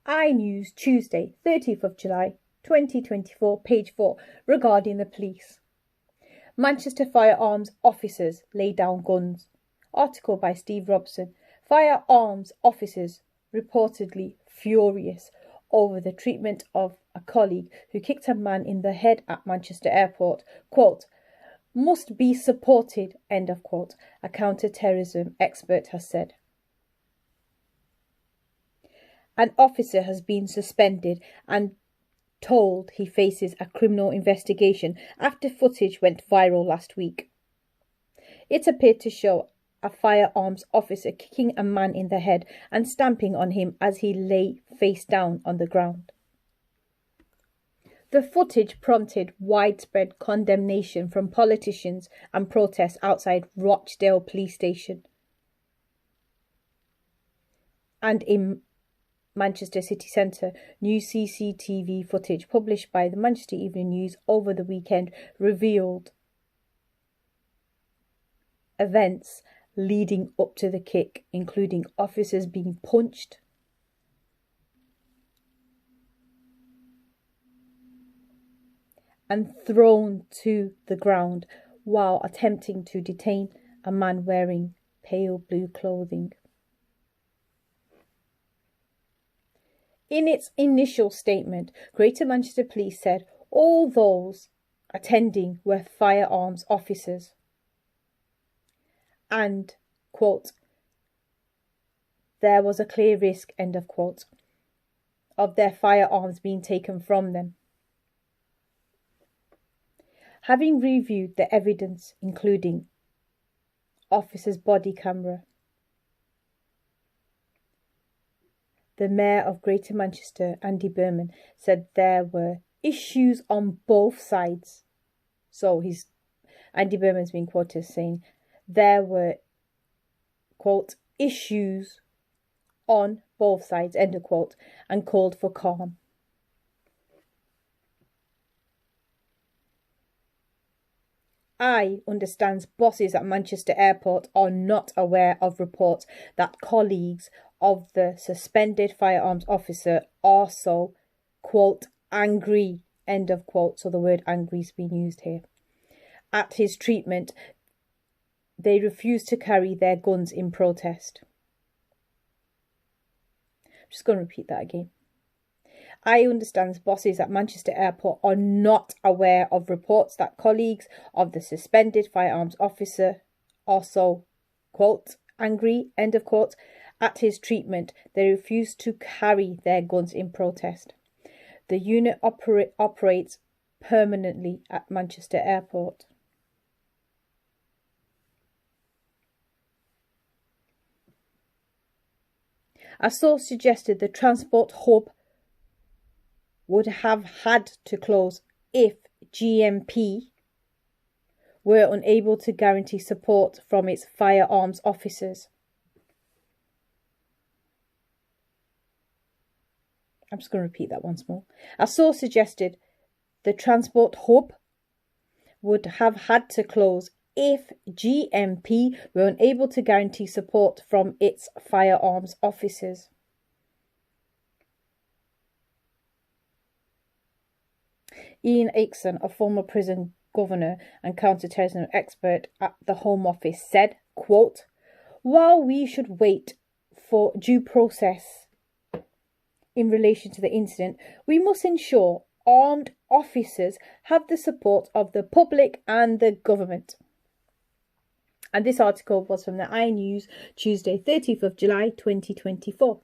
iNews Tuesday 30th of July 2024, page 4, regarding the police. Manchester firearms officers lay down guns. Article by Steve Robson. Firearms officers reportedly furious over the treatment of a colleague who kicked a man in the head at Manchester Airport. Quote, must be supported, end of quote, a counter-terrorism expert has said. An officer has been suspended and told he faces a criminal investigation after footage went viral last week. It appeared to show a firearms officer kicking a man in the head and stamping on him as he lay face down on the ground. The footage prompted widespread condemnation from politicians and protests outside Rochdale Police Station and in Manchester city centre. New CCTV footage published by the Manchester Evening News over the weekend revealed events leading up to the kick, including officers being punched, and thrown to the ground while attempting to detain a man wearing pale blue clothing. In its initial statement, Greater Manchester Police said all those attending were firearms officers and, quote, there was a clear risk, end of quote, of their firearms being taken from them. Having reviewed the evidence, including officers' body camera, the Mayor of Greater Manchester, Andy Berman, said there were issues on both sides. So Andy Berman's been quoted as saying there were, quote, issues on both sides, end of quote, and called for calm. I understand bosses at Manchester Airport are not aware of reports that colleagues of the suspended firearms officer are so, quote, angry, end of quote. So the word angry is being used here. At his treatment, they refused to carry their guns in protest. I'm just going to repeat that again. I understand bosses at Manchester Airport are not aware of reports that colleagues of the suspended firearms officer are so, quote, angry, end of quote. At his treatment, they refused to carry their guns in protest. The unit operates permanently at Manchester Airport. A source suggested the transport hub would have had to close if GMP were unable to guarantee support from its firearms officers. I'm just going to repeat that once more. A source suggested the transport hub would have had to close if GMP were unable to guarantee support from its firearms officers. Ian Aitken, a former prison governor and counter-terrorism expert at the Home Office, said, quote, while we should wait for due process in relation to the incident, we must ensure armed officers have the support of the public and the government. And this article was from the iNews Tuesday 30th of July 2024.